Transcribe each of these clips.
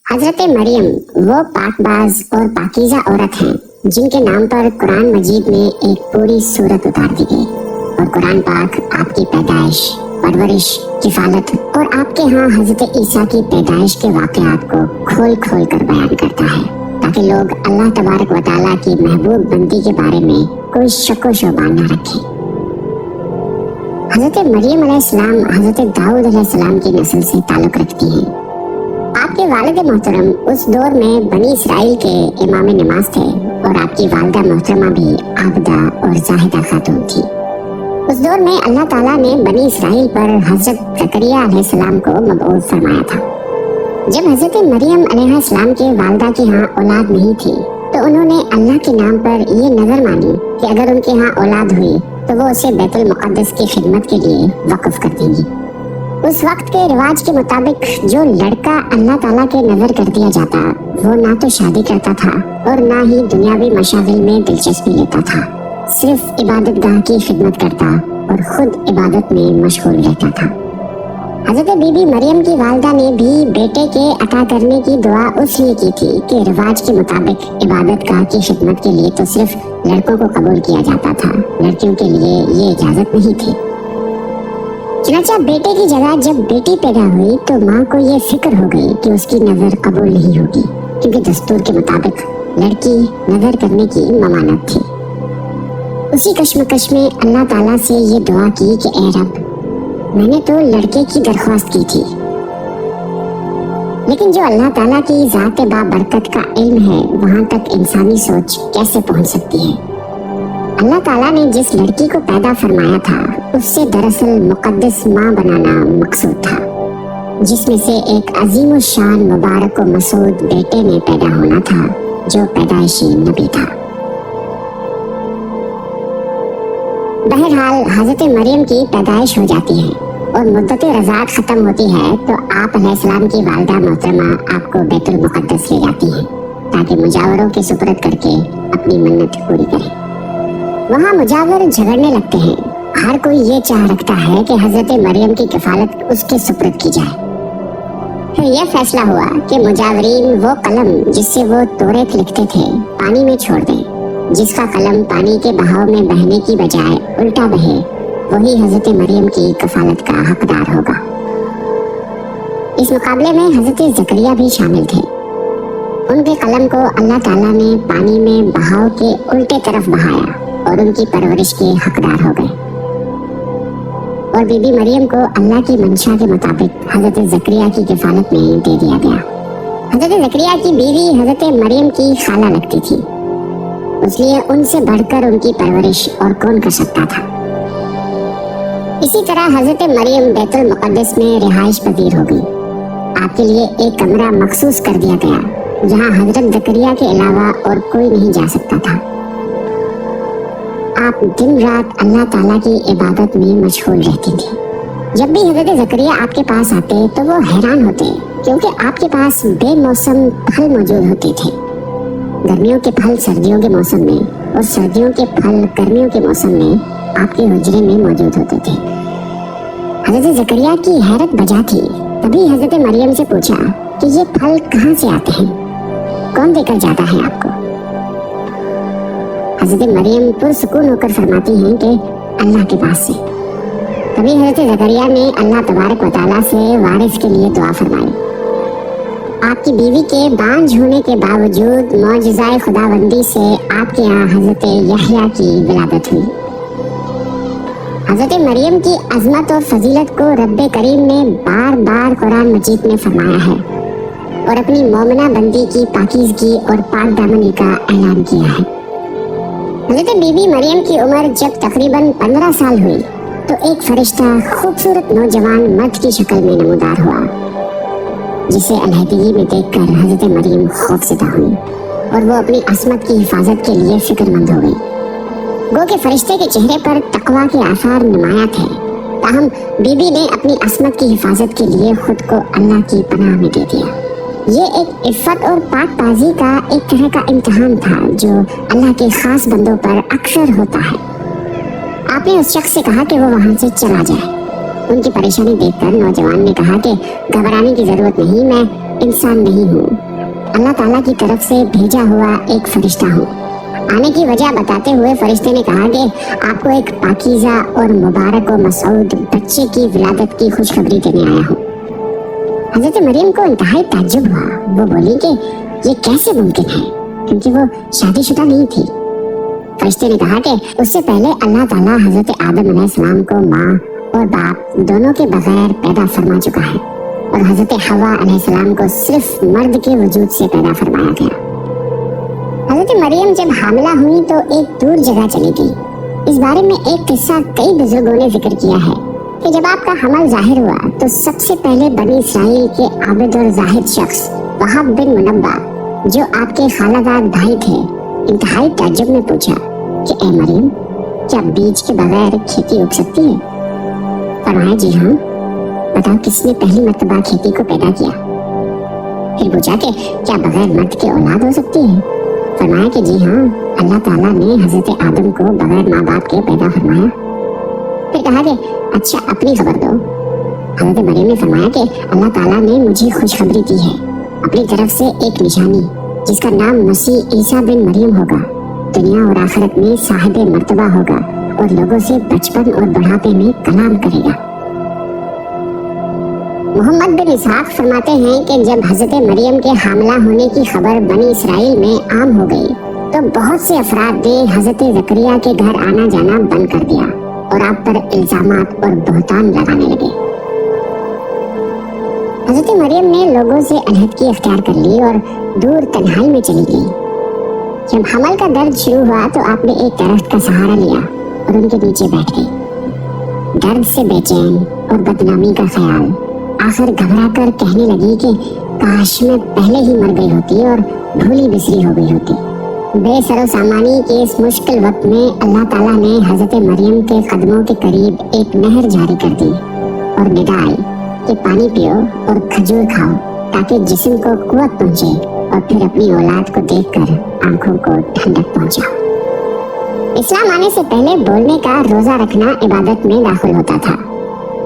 हजरत मरियम वो पाकबाज और पाकीज़ा औरत हैं जिनके नाम पर कुरान मजीद में एक पूरी सूरत उतार दी गई। और कुरान पाक आपकी पैदाइश, परवरिश, किफालत और आपके यहाँ हजरत ईसा की पैदाइश के वाक़यात को खोल खोल कर बयान करता है ताकि लोग अल्लाह तबारक व तआला की महबूब बंदी के बारे में कोई शक व शुबा न रखें। हजरत मरियम अलैहिस्सलाम हजरत दाऊद अलैहिस्सलाम की नस्ल से ताल्लुक़ रखती हैं। आपके वालिद मोहतरम उस दौर में बनी इसराइल के इमाम नमाज थे और आपकी वालिदा मोहतरमा भी आबदा और जाहिदा खातून थी। उस दौर में अल्लाह ताला ने बनी इसराइल पर हजरत ज़करिया अलैहिस्सलाम को मबऊस फरमाया था। जब हजरत मरियम अलैहिस्सलाम के वालिदा के यहाँ औलाद नहीं थी तो उन्होंने अल्लाह के नाम पर ये नजर मानी कि अगर उनके यहाँ औलाद हुई तो वो उसे बैतुल मुक़द्दस की खिदमत के लिए वक़्फ़ कर देंगी। उस वक्त के रिवाज के मुताबिक जो लड़का अल्लाह ताला के नजर कर दिया जाता वो ना तो शादी करता था और ना ही दुनियावी मशागिल में दिलचस्पी लेता था, सिर्फ इबादत गाह की खिदमत करता और खुद इबादत में मशगूल रहता था। हजरत बीबी मरियम की वालिदा ने भी बेटे के अता करने की दुआ उसलिए की थी कि रिवाज के मुताबिक इबादत गाह की खिदमत के लिए तो सिर्फ लड़कों को कबूल किया जाता था, लड़कियों के लिए ये इजाजत नहीं थी। चुनांचे बेटे की जगह जब बेटी पैदा हुई तो माँ को ये फिक्र हो गई कि उसकी नजर कबूल नहीं होगी, क्योंकि दस्तूर के मुताबिक लड़की नजर करने की ममानत थी। उसी कश्मकश में अल्लाह ताला से ये दुआ की कि ए रब, मैंने तो लड़के की दरख्वास्त की थी, लेकिन जो अल्लाह ताला की ज़ात बाबरकत का इल्म है वहाँ तक इंसानी सोच कैसे पहुँच सकती है। अल्लाह ताला ने जिस लड़की को पैदा फरमाया था उससे दरअसल मुक़द्दस माँ बनाना मकसूद था, जिसमें से एक अजीम शान मुबारक व मसूद बेटे ने पैदा होना था जो पैदाइशी नबी था। बहरहाल हजरत मरियम की पैदाइश हो जाती है और मुद्दत रज़ात ख़त्म होती है तो आप अलैहिस्सलाम की वालिदा मोहतरमा आपको बैतुल मुक़द्दस ले जाती हैं ताकि मुजावरों के सुपुर्द करके अपनी मन्नत पूरी करें। वहाँ मुजावर झगड़ने लगते हैं। हर कोई ये चाह रखता है कि हजरत मरियम की किफालत उसके सुपुर्द की जाए। फिर यह फैसला हुआ कि मुजावरीन वो कलम जिससे वो तौरात लिखते थे पानी में छोड़ दें। जिसका कलम पानी के बहाव में बहने की बजाय उल्टा बहे वही हजरत मरियम की कफालत का हकदार होगा। इस मुकाबले में हजरत ज़करिया भी शामिल थे। उनके कलम को अल्लाह ताला ने पानी में बहाव के उल्टे तरफ बहाया और उनकी परवरिश के हकदार हो गए। और बीबी मरियम को अल्लाह की मंशा के मुताबिक हजरत ज़करिया की किफालत में दे दिया गया। हजरत ज़करिया की बीवी हजरत मरियम की खाला लगती थी, इसलिए उनसे बढ़कर उनकी परवरिश और कौन कर सकता था। इसी तरह हजरत मरियम बैतुल मुक़द्दस में रिहाइश पजीर हो गई। आपके लिए एक कमरा मखसूस कर दिया गया जहाँ हजरत ज़करिया के अलावा और कोई नहीं जा सकता था। आप दिन रात अल्लाह ताला की इबादत में मशगूल रहती थी। जब भी हजरत ज़करिया आपके पास आते तो वो हैरान होते क्योंकि आपके पास बेमौसम फल मौजूद होते थे। गर्मियों के फल सर्दियों के मौसम में और सर्दियों के फल गर्मियों के मौसम में आपके हुजरे में मौजूद होते थे। हजरत ज़करिया की हैरत बजा थी। तभी हजरत मरियम से पूछा कि ये फल कहाँ से आते हैं, कौन देकर जाता है आपको। हजरत मरियम पुरसुकून होकर फरमाती हैं कि अल्लाह के पास से। तभी हजरत ज़करिया ने अल्लाह तबारक व तआला से वारिस के लिए दुआ फरमाई। आपकी बीवी के बांझ होने के बावजूद मौजज़ाए खुदाबंदी से आपके यहाँ हजरत यहया की विलादत हुई। हजरत मरियम की अजमत और फजीलत को रब्बे करीम ने बार बार कुरान मजीद में फरमाया है और अपनी मोमिना बंदी की पाकीज़गी और पाक दामनी का ऐलान किया है। हजरत बीबी मरियम की उम्र जब तकरीबन 15 साल हुई तो एक फरिश्ता खूबसूरत नौजवान मर्द की शक्ल में नमूदार हुआ, जिसे अलहदगी में देखकर हजरत मरियम खौफज़दा हुई और वो अपनी असमत की हिफाजत के लिए फिक्रमंद हो गई। गो के फरिश्ते के चेहरे पर तकवा के आसार नुमाया थे, ताहम बीबी ने अपनी असमत की हिफाजत के लिए खुद को अल्लाह की पनाह में दे दिया। ये एक इफ़्फ़त और पाकबाज़ी का एक तरह का इम्तिहान था जो अल्लाह के ख़ास बंदों पर अक्सर होता है। आपने उस शख्स से कहा कि वो वहाँ से चला जाए। उनकी परेशानी देखकर नौजवान ने कहा कि घबराने की जरूरत नहीं, मैं इंसान नहीं हूँ, अल्लाह ताला की तरफ से भेजा हुआ एक फरिश्ता हूँ। आने की वजह बताते हुए फरिश्ते ने कहा कि आपको एक पाकीज़ा और मुबारक और मसूद बच्चे की विलादत की खुशखबरी देने आया हूँ। हजरत मरियम को इंतहाई ताज्जुब हुआ। वो बोली कि ये कैसे मुमकिन है, क्योंकि वो शादीशुदा नहीं थी। फरिश्ते ने कहा कि उससे पहले अल्लाह ताला हजरत आदम अलैहिस्सलाम को माँ और बाप दोनों के बगैर पैदा फरमा चुका है और हजरत हवा अलैहिस्सलाम को सिर्फ मर्द के वजूद से पैदा फरमाया गया। हजरत मरियम जब हामिला हुई तो एक दूर जगह चली गई। इस बारे में एक किस्सा कई बुजुर्गों ने जिक्र किया है कि जब आपका हमल जाहिर हुआ तो सबसे पहले बनी इसराइल के आबिद और जाहिद शख्स वहाब बिन मुनब्बा, जो आपके खालादार भाई थे, इंतहाई ताज्जुब में पूछा कि ए मरियम, क्या बीज के बगैर खेती उग सकती है? फरमाया जी हाँ। बताओ किसने पहली मर्तबा खेती को पैदा किया? फिर पूछा कि क्या बगैर मर्द के औलाद हो सकती है? फरमाया कि जी हाँ, अल्लाह ताला ने हजरत आदम को बगैर माँ बाप के पैदा फरमाया। फिर कहा कि अच्छा अपनी खबर दो। हजरत मरियम ने फरमाया कि अल्लाह ताला ने मुझे खुशखबरी दी है अपनी तरफ से एक निशानी, जिसका नाम मसीह ईसा बिन मरियम होगा, दुनिया और आखिरत में साहिब मर्तबा होगा और लोगों से बचपन और बुढ़ापे में कलाम करेगा। मोहम्मद बिन इसहाक फरमाते हैं कि जब हजरत मरियम के हामिला होने की खबर बनी इसराइल में आम हो गई तो बहुत से अफराद ने हजरत जकरिया के घर आना जाना बंद कर दिया और आप पर इल्जामात और बहतान लगाने लगे। हजरत मरियम ने लोगों से अलहदगी इख्तियार कर ली और दूर तन्हाई में चली गई। जब हमल का दर्द शुरू हुआ तो आपने एक दरख्त का सहारा लिया और उनके नीचे बैठ गई। दर्द से बेचैन और बदनामी का ख्याल आखिर घबरा कर कहने लगी कि काश मैं पहले ही मर गई होती और भूली बिसरी हो गई होती। बेसरो सामानी के इस मुश्किल वक्त में अल्लाह ताला ने हजरत मरियम के कदमों के करीब एक नहर जारी कर दी और निदा आई कि पानी पियो और खजूर खाओ ताकि जिस्म को कुव्वत पहुंचे और फिर अपनी औलाद को देखकर आंखों को ठंडक पहुंचाओ। इस्लाम आने से पहले बोलने का रोजा रखना इबादत में दाखिल होता था,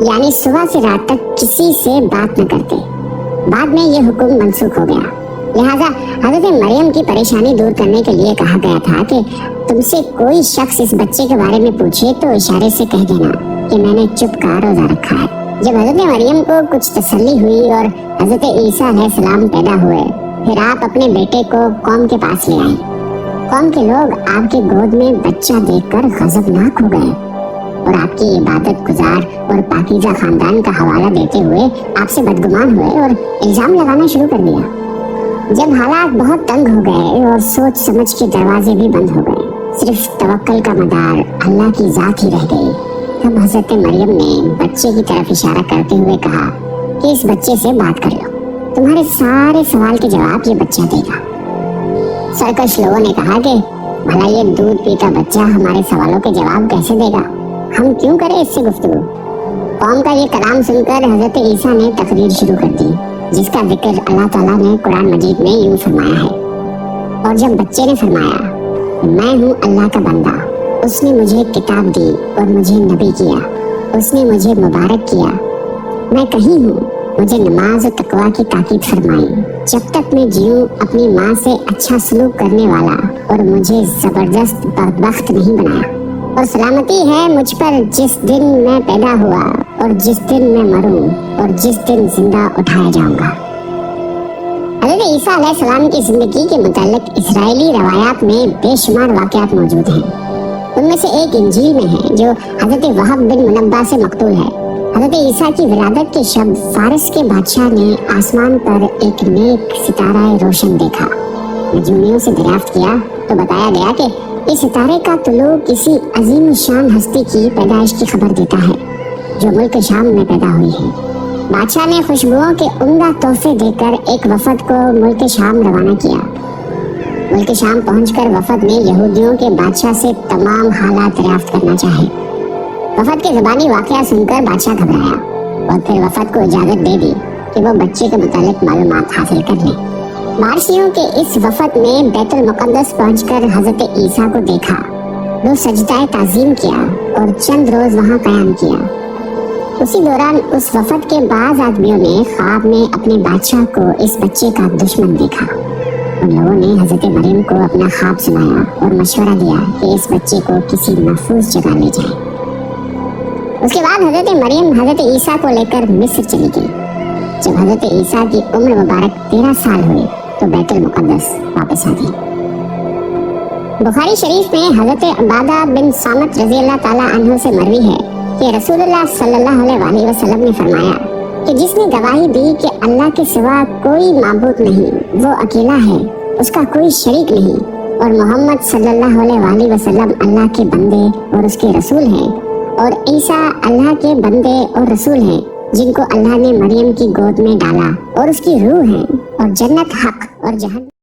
यानी सुबह से रात तक किसी से बात न करते। बाद में ये हुक्म मनसूख हो गया, लिहाजा हजरत मरियम की परेशानी दूर करने के लिए कहा गया था कि तुमसे कोई शख्स इस बच्चे के बारे में पूछे तो इशारे से कह देना कि मैंने चुप का रोजा रखा है। जब हजरत मरियम को कुछ तसल्ली हुई और हजरत ईसा अलैहिस्सलाम पैदा हुए, फिर आप अपने बेटे को कौम के पास ले आए। कौम के लोग आपके गोद में बच्चा देखकर गजबनाक हो गए और आपकी इबादत गुजार और पाकीज़ा खानदान का हवाला देते हुए आपसे बदगुमान हुए और इल्जाम लगाना शुरू कर दिया। जब हालात बहुत तंग हो गए और सोच समझ के दरवाजे भी बंद हो गए, सिर्फ तवक्कल का मदार अल्लाह की जात ही रह गई, तब हजरत मरियम ने बच्चे की तरफ इशारा करते हुए कहा कि इस बच्चे से बात कर लो, तुम्हारे सारे सवाल के जवाब ये बच्चा देगा। सरकश लोगों ने कहा कि भला ये दूध पीता बच्चा हमारे सवालों के जवाब कैसे देगा, हम क्यों करें इससे गुफ्तगू। कौम का ये कलाम सुनकर हजरत ईसा ने तकरीर शुरू कर दी, जिसका जिक्र अल्लाह ताला ने कुरान मजीद में यूं फरमाया है। और जब बच्चे ने फरमाया, मैं हूँ अल्लाह का बंदा, उसने मुझे किताब दी और मुझे नबी किया, उसने मुझे मुबारक किया, मैं कहीं हूँ, मुझे नमाज और तकवा की ताकीद फरमाई, जब तक मैं जीऊँ अपनी माँ से अच्छा सलूक करने वाला और मुझे जबरदस्त बदबख्त नहीं बनाया। और सलामती है मुझ पर जिस दिन मैं पैदा हुआ और जिस दिन मैं मरूं और जिस दिन जिंदा उठाया जाऊंगा। हज़रत ईसा अलैहिस्सलाम की जिंदगी के मुताल्लिक इस्राएली रवायात में बेशुमार वाक़यात मौजूद हैं। उनमें से एक इंजील में है जो हज़रत वहब बिन मुनब्बा से मकतूल है। हज़रत ईसा की विलादत के शब्द फारिस के बादशाह ने आसमान पर एक नेक सितारा रोशन देखा। नजूमियों से दरियाफ्त किया तो बताया गया कि इस सितारे का तुलू किसी अजीम शान हस्ती की पैदाइश की खबर देता है जो मुल्क शाम में पैदा हुई है। बादशाह ने खुशबुओं के उम्दा तोहफे देकर एक वफद को मुल्क शाम रवाना किया। मुल्क शाम पहुंचकर वफद ने यहूदियों के बादशाह से तमाम हालात दरियाफ्त करना चाहे। वफद के ज़बानी वाक़या सुनकर बादशाह घबराया और फिर वफद को इजाज़त दे दी कि वो बच्चे के मुतालिक मालूमात हासिल कर लें। बारसियों के इस वफद ने बैतुल मुक़द्दस पहुंचकर हज़रत ईसा को देखा, वो सजदा ताज़ीम किया और चंद रोज़ वहाँ क़याम किया। उसी दौरान उस वफद के बाज आदमियों ने ख्वाब में अपने बादशाह को इस बच्चे का दुश्मन देखा। उन लोगों ने हजरत मरियम को अपना ख्वाब सुनाया और मशवरा दिया कि इस बच्चे को किसी महफूज जगह ले जाए। उसके बाद हजरत मरियम हजरत ईसा को लेकर मिस्र चली गई। जब हजरत ईसा की उम्र मुबारक 13 साल हुई तो बैतुल मुकद्दस वापस आ गई। बुखारी शरीफ में हजरत अबादा बिन सामत रजी अल्लाह ताला अन्हु से मरवी है कि रसूलुल्लाह सल्लल्लाहु अलैहि वसल्लम ने फरमाया कि जिसने गवाही दी कि अल्लाह के सिवा कोई माबूद नहीं, वो अकेला है, उसका कोई शरीक नहीं, और मोहम्मद सल्लल्लाहु अलैहि वसल्लम अल्लाह के बंदे और उसके रसूल हैं, और ईसा अल्लाह के बंदे और रसूल हैं, जिनको अल्लाह ने मरियम की गोद में डाला और उसकी रूह है, और जन्नत हक और जहन्नम